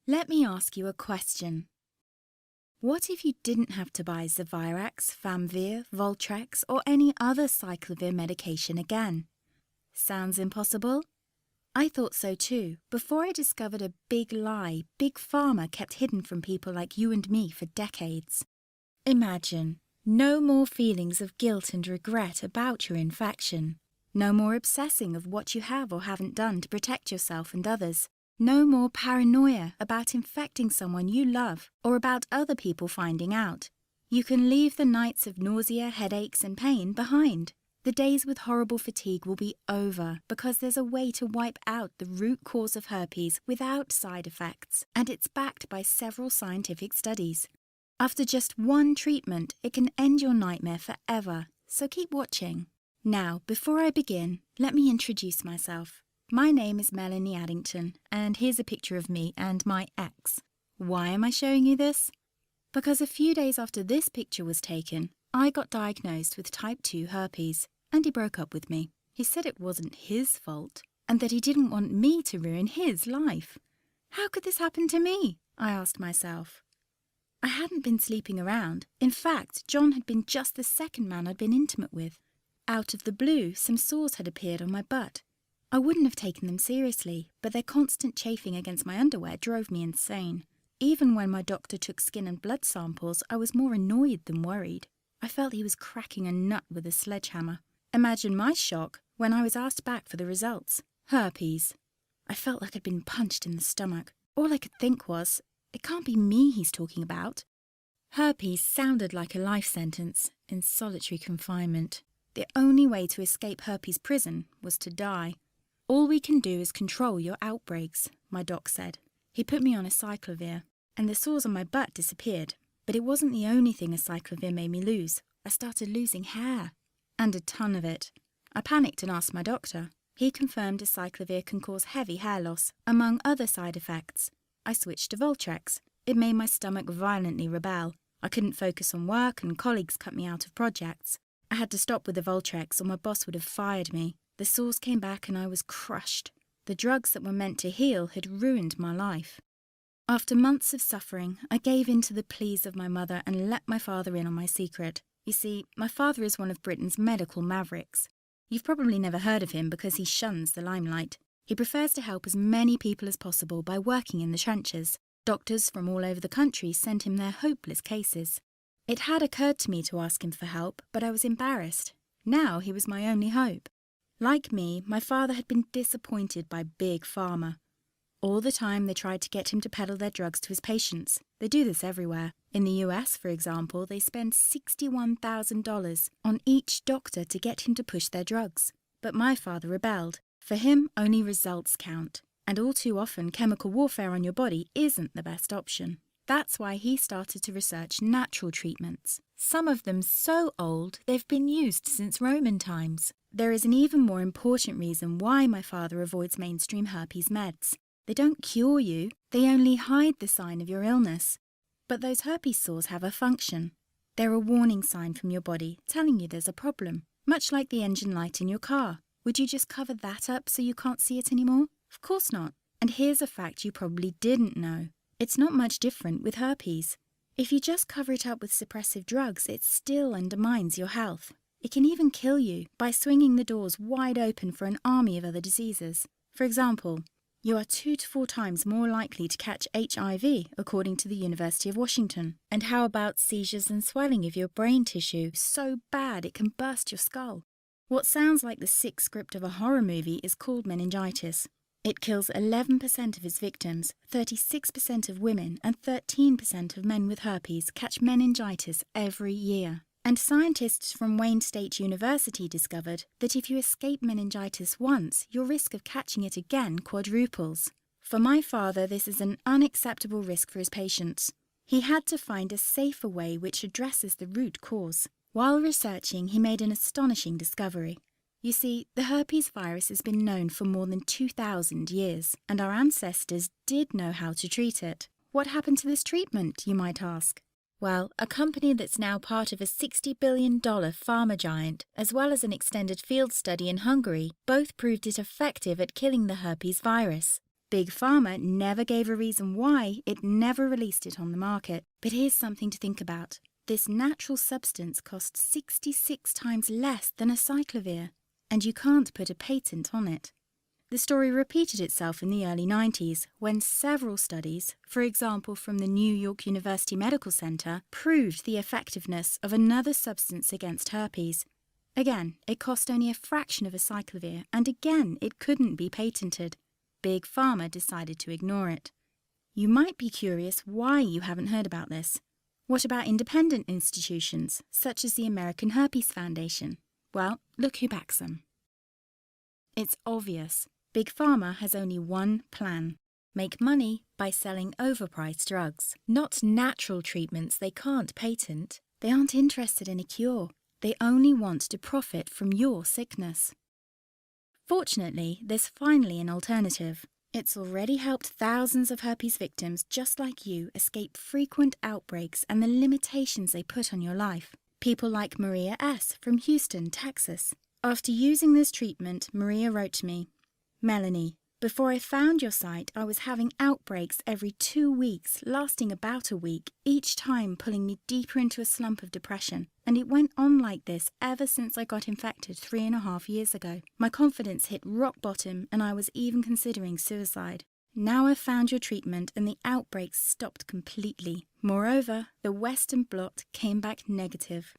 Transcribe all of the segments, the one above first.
Let me ask you a question. What if you didn't have to buy Zavirax, Famvir, Voltrex, or any other cyclovir medication again? Sounds impossible? I thought so too, before I discovered a big lie Big Pharma kept hidden from people like you and me for decades. Imagine, no more feelings of guilt and regret about your infection. No more obsessing of what you have or haven't done to protect yourself and others. No more paranoia about infecting someone you love or about other people finding out. You can leave the nights of nausea, headaches, and pain behind. The days with horrible fatigue will be over because there's a way to wipe out the root cause of herpes without side effects, and it's backed by several scientific studies. After just one treatment, it can end your nightmare forever, so keep watching. Now, before I begin, let me introduce myself. My name is Melanie Addington, and here's a picture of me and my ex. Why am I showing you this? Because a few days after this picture was taken, I got diagnosed with type 2 herpes, and he broke up with me. He said it wasn't his fault, and that he didn't want me to ruin his life. How could this happen to me? I asked myself. I hadn't been sleeping around. In fact, John had been just the second man I'd been intimate with. Out of the blue, some sores had appeared on my butt. I wouldn't have taken them seriously, but their constant chafing against my underwear drove me insane. Even when my doctor took skin and blood samples, I was more annoyed than worried. I felt he was cracking a nut with a sledgehammer. Imagine my shock when I was asked back for the results. Herpes. I felt like I'd been punched in the stomach. All I could think was, it can't be me he's talking about. Herpes sounded like a life sentence in solitary confinement. The only way to escape herpes prison was to die. All we can do is control your outbreaks, my doc said. He put me on a cyclovir, and the sores on my butt disappeared. But it wasn't the only thing a cyclovir made me lose. I started losing hair, and a ton of it. I panicked and asked my doctor. He confirmed a cyclovir can cause heavy hair loss, among other side effects. I switched to Voltrex. It made my stomach violently rebel. I couldn't focus on work, and colleagues cut me out of projects. I had to stop with the Voltrex or my boss would have fired me. The sores came back and I was crushed. The drugs that were meant to heal had ruined my life. After months of suffering, I gave in to the pleas of my mother and let my father in on my secret. You see, my father is one of Britain's medical mavericks. You've probably never heard of him because he shuns the limelight. He prefers to help as many people as possible by working in the trenches. Doctors from all over the country send him their hopeless cases. It had occurred to me to ask him for help, but I was embarrassed. Now he was my only hope. Like me, my father had been disappointed by Big Pharma. All the time they tried to get him to peddle their drugs to his patients. They do this everywhere. In the US, for example, they spend $61,000 on each doctor to get him to push their drugs. But my father rebelled. For him, only results count. And all too often, chemical warfare on your body isn't the best option. That's why he started to research natural treatments. Some of them so old, they've been used since Roman times. There is an even more important reason why my father avoids mainstream herpes meds. They don't cure you, they only hide the sign of your illness. But those herpes sores have a function. They're a warning sign from your body telling you there's a problem, much like the engine light in your car. Would you just cover that up so you can't see it anymore? Of course not. And here's a fact you probably didn't know. It's not much different with herpes. If you just cover it up with suppressive drugs, it still undermines your health. It can even kill you by swinging the doors wide open for an army of other diseases. For example, you are 2 to 4 times more likely to catch HIV, according to the University of Washington. And how about seizures and swelling of your brain tissue so bad it can burst your skull? What sounds like the sick script of a horror movie is called meningitis. It kills 11% of its victims, 36% of women and 13% of men with herpes catch meningitis every year. And scientists from Wayne State University discovered that if you escape meningitis once, your risk of catching it again quadruples. For my father, this is an unacceptable risk for his patients. He had to find a safer way which addresses the root cause. While researching, he made an astonishing discovery. You see, the herpes virus has been known for more than 2,000 years, and our ancestors did know how to treat it. What happened to this treatment, you might ask? Well, a company that's now part of a $60 billion pharma giant, as well as an extended field study in Hungary, both proved it effective at killing the herpes virus. Big Pharma never gave a reason why it never released it on the market. But here's something to think about. This natural substance costs 66 times less than acyclovir, and you can't put a patent on it. The story repeated itself in the early 90s when several studies, for example from the New York University Medical Center, proved the effectiveness of another substance against herpes. Again, it cost only a fraction of acyclovir, and again it couldn't be patented. Big Pharma decided to ignore it. You might be curious why you haven't heard about this. What about independent institutions, such as the American Herpes Foundation? Well, look who backs them. It's obvious. Big Pharma has only one plan: make money by selling overpriced drugs, not natural treatments they can't patent. They aren't interested in a cure. They only want to profit from your sickness. Fortunately, there's finally an alternative. It's already helped thousands of herpes victims just like you escape frequent outbreaks and the limitations they put on your life. People like Maria S. from Houston, Texas. After using this treatment, Maria wrote to me, "Melanie, before I found your site, I was having outbreaks every 2 weeks, lasting about a week, each time pulling me deeper into a slump of depression. And it went on like this ever since I got infected 3.5 years ago. My confidence hit rock bottom and I was even considering suicide. Now I've found your treatment and the outbreaks stopped completely. Moreover, the Western blot came back negative.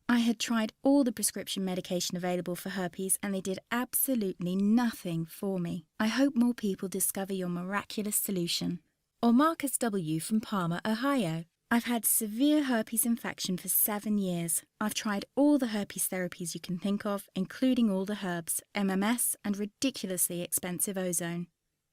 I had tried all the prescription medication available for herpes and they did absolutely nothing for me. I hope more people discover your miraculous solution." Or Marcus W. from Parma, Ohio. "I've had severe herpes infection for 7 years. I've tried all the herpes therapies you can think of, including all the herbs, MMS, and ridiculously expensive ozone.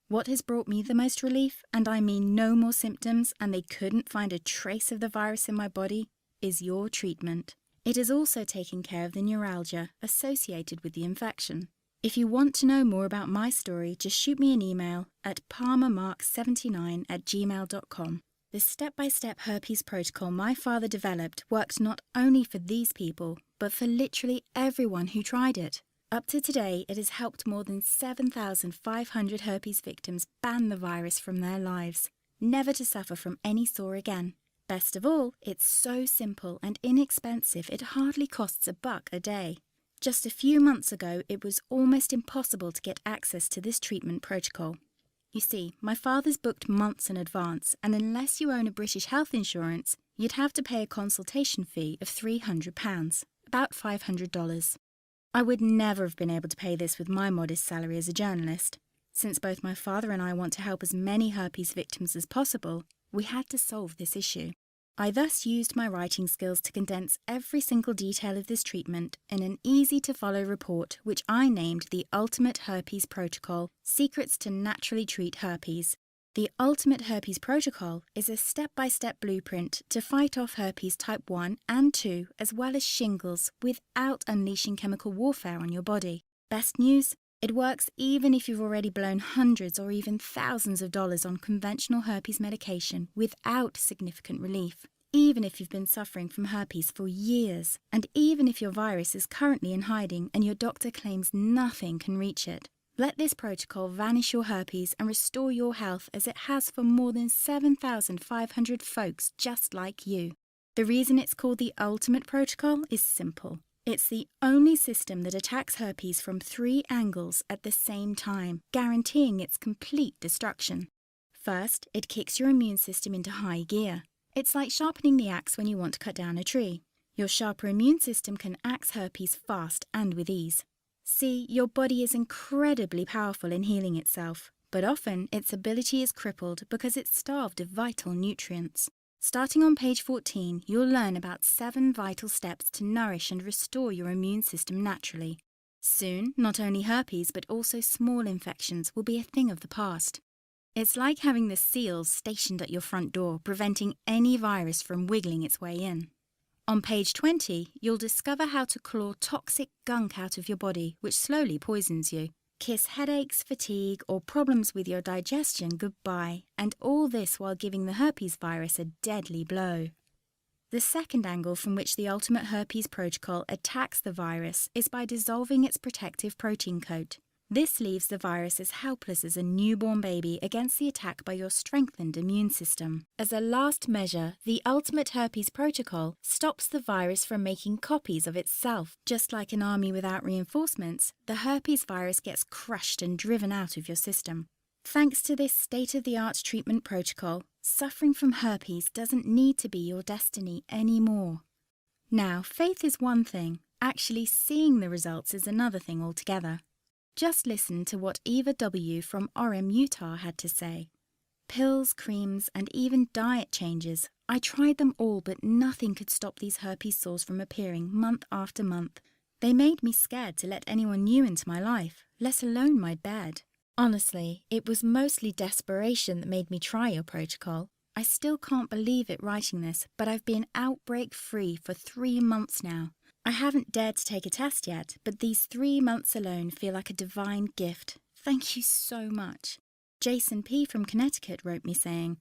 What has brought me the most relief, and I mean no more symptoms, and they couldn't find a trace of the virus in my body, is your treatment. It has also taken care of the neuralgia associated with the infection. If you want to know more about my story, just shoot me an email at palmermark79@gmail.com. The step-by-step herpes protocol my father developed worked not only for these people, but for literally everyone who tried it. Up to today, it has helped more than 7,500 herpes victims ban the virus from their lives, never to suffer from any sore again. Best of all, it's so simple and inexpensive it hardly costs $1 a day. Just a few months ago, it was almost impossible to get access to this treatment protocol. You see, my father's booked months in advance, and unless you own a British health insurance, you'd have to pay a consultation fee of £300, about $500. I would never have been able to pay this with my modest salary as a journalist. Since both my father and I want to help as many herpes victims as possible, we had to solve this issue. I thus used my writing skills to condense every single detail of this treatment in an easy-to-follow report which I named the Ultimate Herpes Protocol: Secrets to Naturally Treat Herpes. The Ultimate Herpes Protocol is a step-by-step blueprint to fight off herpes type 1 and 2 as well as shingles without unleashing chemical warfare on your body. Best news? It works even if you've already blown hundreds or even thousands of dollars on conventional herpes medication without significant relief, even if you've been suffering from herpes for years, and even if your virus is currently in hiding and your doctor claims nothing can reach it. Let this protocol vanish your herpes and restore your health as it has for more than 7,500 folks just like you. The reason it's called the Ultimate Protocol is simple. It's the only system that attacks herpes from 3 angles at the same time, guaranteeing its complete destruction. First, it kicks your immune system into high gear. It's like sharpening the axe when you want to cut down a tree. Your sharper immune system can axe herpes fast and with ease. See, your body is incredibly powerful in healing itself, but often its ability is crippled because it's starved of vital nutrients. Starting on page 14, you'll learn about 7 vital steps to nourish and restore your immune system naturally. Soon, not only herpes but also small infections will be a thing of the past. It's like having the seals stationed at your front door, preventing any virus from wiggling its way in. On page 20, you'll discover how to claw toxic gunk out of your body, which slowly poisons you. Kiss headaches, fatigue, or problems with your digestion goodbye, and all this while giving the herpes virus a deadly blow. The second angle from which the Ultimate Herpes Protocol attacks the virus is by dissolving its protective protein coat. This leaves the virus as helpless as a newborn baby against the attack by your strengthened immune system. As a last measure, the ultimate herpes protocol stops the virus from making copies of itself. Just like an army without reinforcements, the herpes virus gets crushed and driven out of your system. Thanks to this state-of-the-art treatment protocol, suffering from herpes doesn't need to be your destiny anymore. Now, faith is one thing. Actually seeing the results is another thing altogether. Just listen to what Eva W. from Orem, Utah had to say. Pills, creams, and even diet changes. I tried them all, but nothing could stop these herpes sores from appearing month after month. They made me scared to let anyone new into my life, let alone my bed. Honestly, it was mostly desperation that made me try your protocol. I still can't believe it writing this, but I've been outbreak-free for 3 months now. I haven't dared to take a test yet, but these 3 months alone feel like a divine gift. Thank you so much. Jason P. from Connecticut wrote me saying,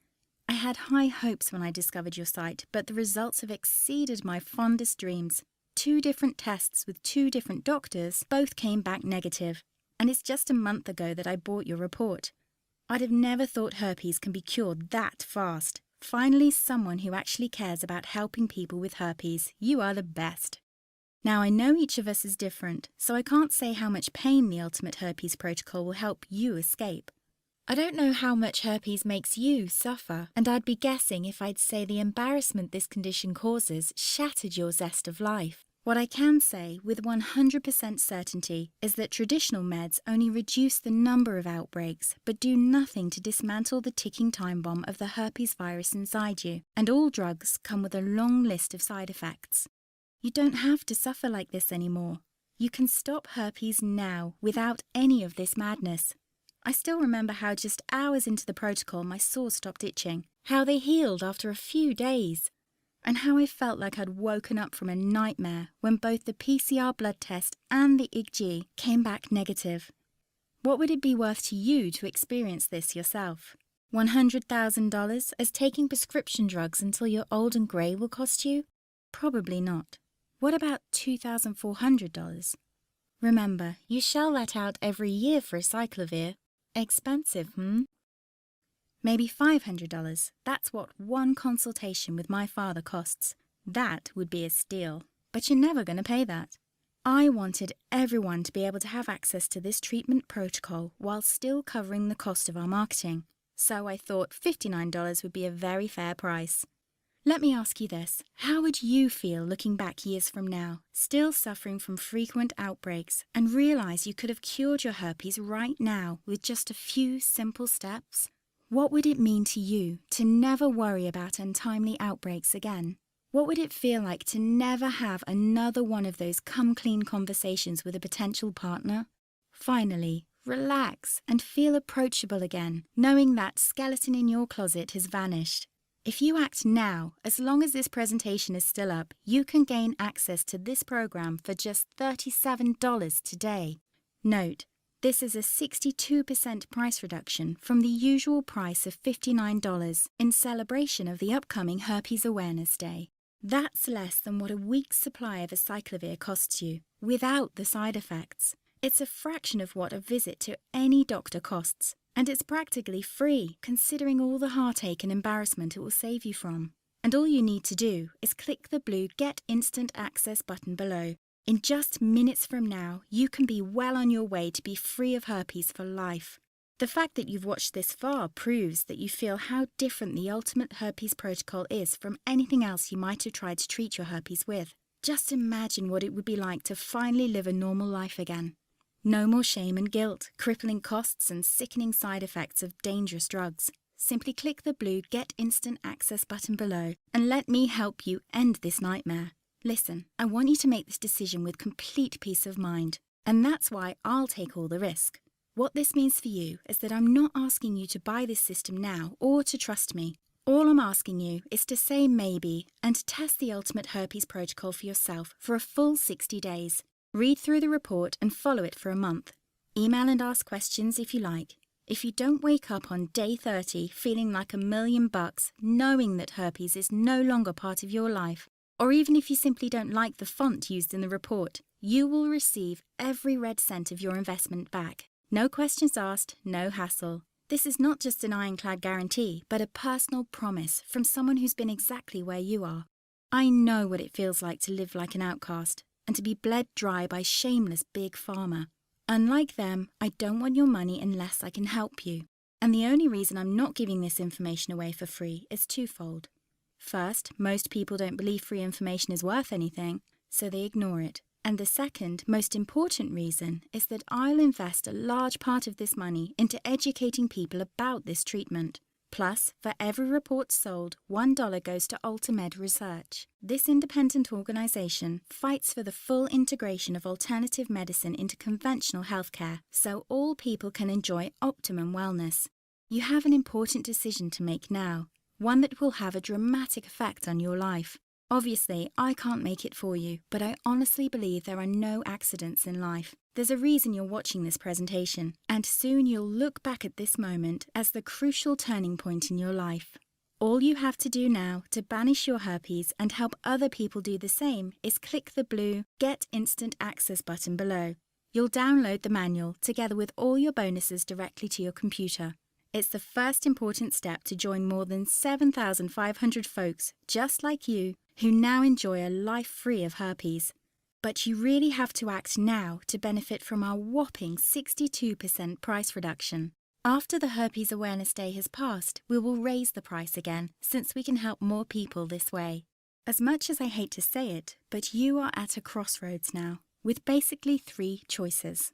I had high hopes when I discovered your site, but the results have exceeded my fondest dreams. 2 different tests with 2 different doctors both came back negative, and it's just a month ago that I bought your report. I'd have never thought herpes can be cured that fast. Finally, someone who actually cares about helping people with herpes. You are the best. Now, I know each of us is different, so I can't say how much pain the Ultimate Herpes Protocol will help you escape. I don't know how much herpes makes you suffer, and I'd be guessing if I'd say the embarrassment this condition causes shattered your zest of life. What I can say with 100% certainty is that traditional meds only reduce the number of outbreaks, but do nothing to dismantle the ticking time bomb of the herpes virus inside you, and all drugs come with a long list of side effects. You don't have to suffer like this anymore. You can stop herpes now without any of this madness. I still remember how just hours into the protocol my sores stopped itching, how they healed after a few days, and how I felt like I'd woken up from a nightmare when both the PCR blood test and the IgG came back negative. What would it be worth to you to experience this yourself? $100,000 as taking prescription drugs until you're old and grey will cost you? Probably not. What about $2,400? Remember, you shell that out every year for a cyclovir. Expensive, Maybe $500. That's what one consultation with my father costs. That would be a steal. But you're never going to pay that. I wanted everyone to be able to have access to this treatment protocol while still covering the cost of our marketing. So I thought $59 would be a very fair price. Let me ask you this. How would you feel looking back years from now, still suffering from frequent outbreaks, and realize you could have cured your herpes right now with just a few simple steps? What would it mean to you to never worry about untimely outbreaks again? What would it feel like to never have another one of those come-clean conversations with a potential partner? Finally, relax and feel approachable again, knowing that skeleton in your closet has vanished. If you act now, as long as this presentation is still up, you can gain access to this program for just $37 today. Note, this is a 62% price reduction from the usual price of $59 in celebration of the upcoming Herpes Awareness Day. That's less than what a week's supply of acyclovir costs you, without the side effects. It's a fraction of what a visit to any doctor costs. And it's practically free, considering all the heartache and embarrassment it will save you from. And all you need to do is click the blue Get Instant Access button below. In just minutes from now, you can be well on your way to be free of herpes for life. The fact that you've watched this far proves that you feel how different the Ultimate Herpes Protocol is from anything else you might have tried to treat your herpes with. Just imagine what it would be like to finally live a normal life again. No more shame and guilt, crippling costs and sickening side effects of dangerous drugs. Simply click the blue Get Instant Access button below and let me help you end this nightmare. Listen, I want you to make this decision with complete peace of mind, and that's why I'll take all the risk. What this means for you is that I'm not asking you to buy this system now or to trust me. All I'm asking you is to say maybe and test the Ultimate Herpes Protocol for yourself for a full 60 days. Read through the report and follow it for a month. Email and ask questions if you like. If you don't wake up on day 30 feeling like $1,000,000, knowing that herpes is no longer part of your life, or even if you simply don't like the font used in the report, you will receive every red cent of your investment back. No questions asked, no hassle. This is not just an ironclad guarantee, but a personal promise from someone who's been exactly where you are. I know what it feels like to live like an outcast and to be bled dry by shameless big pharma. Unlike them, I don't want your money unless I can help you. And the only reason I'm not giving this information away for free is twofold. First, most people don't believe free information is worth anything, so they ignore it. And the second, most important reason is that I'll invest a large part of this money into educating people about this treatment. Plus, for every report sold, $1 goes to Ultimed Research. This independent organization fights for the full integration of alternative medicine into conventional healthcare, so all people can enjoy optimum wellness. You have an important decision to make now, one that will have a dramatic effect on your life. Obviously, I can't make it for you, but I honestly believe there are no accidents in life. There's a reason you're watching this presentation, and soon you'll look back at this moment as the crucial turning point in your life. All you have to do now to banish your herpes and help other people do the same is click the blue Get Instant Access button below. You'll download the manual together with all your bonuses directly to your computer. It's the first important step to join more than 7,500 folks just like you who now enjoy a life free of herpes. But you really have to act now to benefit from our whopping 62% price reduction. After the Herpes Awareness Day has passed, we will raise the price again, since we can help more people this way. As much as I hate to say it, but you are at a crossroads now, with basically 3 choices.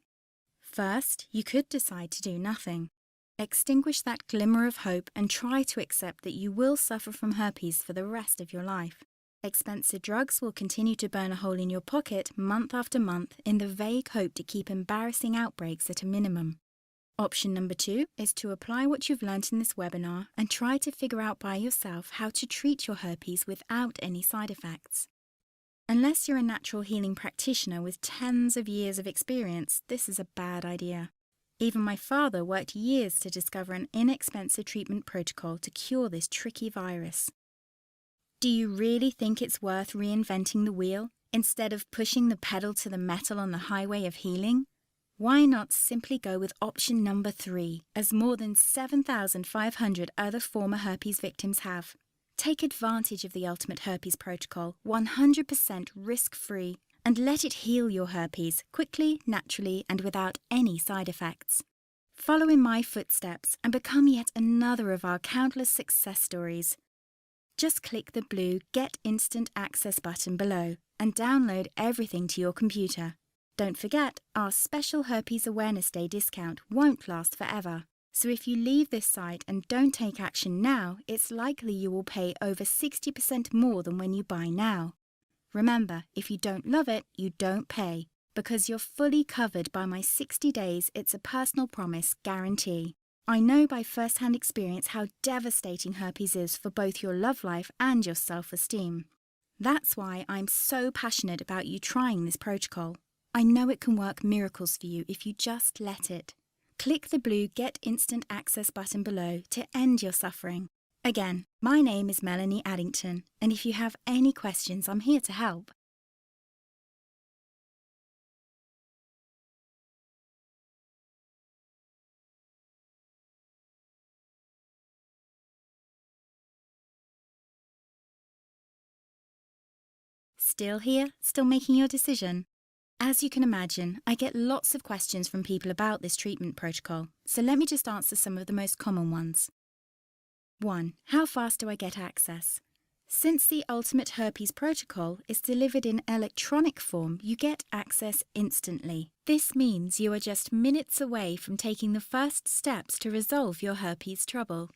First, you could decide to do nothing. Extinguish that glimmer of hope and try to accept that you will suffer from herpes for the rest of your life. Expensive drugs will continue to burn a hole in your pocket month after month in the vague hope to keep embarrassing outbreaks at a minimum. Option number 2 is to apply what you've learnt in this webinar and try to figure out by yourself how to treat your herpes without any side effects. Unless you're a natural healing practitioner with tens of years of experience, this is a bad idea. Even my father worked years to discover an inexpensive treatment protocol to cure this tricky virus. Do you really think it's worth reinventing the wheel instead of pushing the pedal to the metal on the highway of healing? Why not simply go with option number 3, as more than 7,500 other former herpes victims have? Take advantage of the Ultimate Herpes Protocol, 100% risk-free, and let it heal your herpes quickly, naturally, and without any side effects. Follow in my footsteps and become yet another of our countless success stories. Just click the blue Get Instant Access button below and download everything to your computer. Don't forget, our special Herpes Awareness Day discount won't last forever. So if you leave this site and don't take action now, it's likely you will pay over 60% more than when you buy now. Remember, if you don't love it, you don't pay, because you're fully covered by my 60 days It's a Personal Promise guarantee. I know by first-hand experience how devastating herpes is for both your love life and your self-esteem. That's why I'm so passionate about you trying this protocol. I know it can work miracles for you if you just let it. Click the blue Get Instant Access button below to end your suffering. Again, my name is Melanie Addington, and if you have any questions, I'm here to help. Still here? Still making your decision? As you can imagine, I get lots of questions from people about this treatment protocol, so let me just answer some of the most common ones. 1. How fast do I get access? Since the Ultimate Herpes Protocol is delivered in electronic form, you get access instantly. This means you are just minutes away from taking the first steps to resolve your herpes trouble.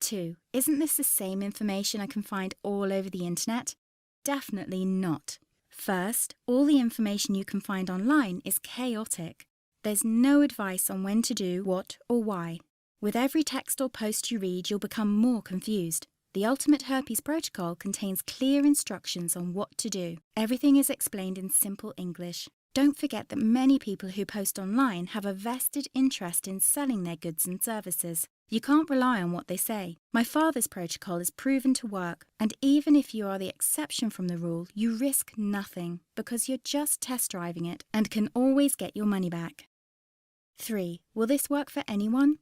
2. Isn't this the same information I can find all over the internet? Definitely not. First, all the information you can find online is chaotic. There's no advice on when to do what or why. With every text or post you read, you'll become more confused. The Ultimate Herpes Protocol contains clear instructions on what to do. Everything is explained in simple English. Don't forget that many people who post online have a vested interest in selling their goods and services. You can't rely on what they say. My father's protocol is proven to work, and even if you are the exception from the rule, you risk nothing because you're just test driving it and can always get your money back. 3. Will this work for anyone?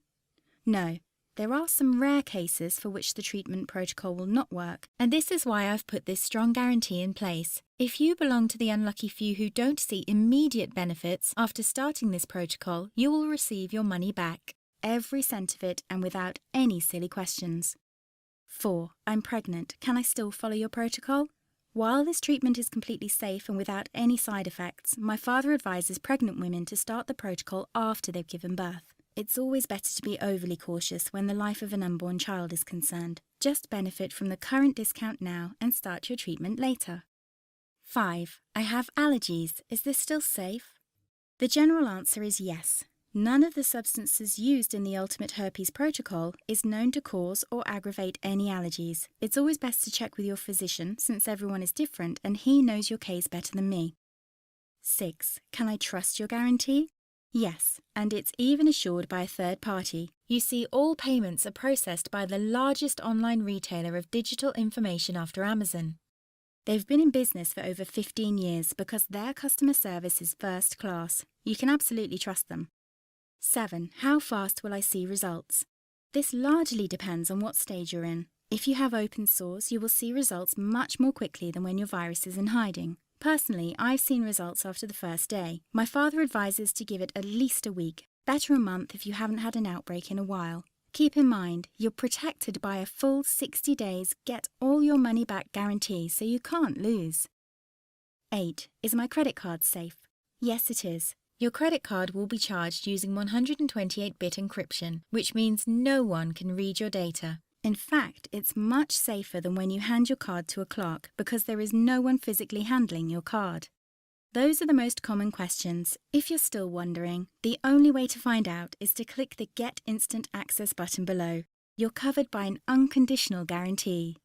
No. There are some rare cases for which the treatment protocol will not work, and this is why I've put this strong guarantee in place. If you belong to the unlucky few who don't see immediate benefits after starting this protocol, you will receive your money back, every cent of it, and without any silly questions. 4. I'm pregnant. Can I still follow your protocol? While this treatment is completely safe and without any side effects, my father advises pregnant women to start the protocol after they've given birth. It's always better to be overly cautious when the life of an unborn child is concerned. Just benefit from the current discount now and start your treatment later. 5. I have allergies. Is this still safe? The general answer is yes. None of the substances used in the Ultimate Herpes Protocol is known to cause or aggravate any allergies. It's always best to check with your physician since everyone is different and he knows your case better than me. 6. Can I trust your guarantee? Yes, and it's even assured by a third party. You see, all payments are processed by the largest online retailer of digital information after Amazon. They've been in business for over 15 years because their customer service is first class. You can absolutely trust them. 7. How fast will I see results? This largely depends on what stage you're in. If you have open sores, you will see results much more quickly than when your virus is in hiding. Personally, I've seen results after the first day. My father advises to give it at least a week, better a month if you haven't had an outbreak in a while. Keep in mind, you're protected by a full 60 days get all your money back guarantee, so you can't lose. 8. Is my credit card safe? Yes, it is. Your credit card will be charged using 128-bit encryption, which means no one can read your data. In fact, it's much safer than when you hand your card to a clerk because there is no one physically handling your card. Those are the most common questions. If you're still wondering, the only way to find out is to click the Get Instant Access button below. You're covered by an unconditional guarantee.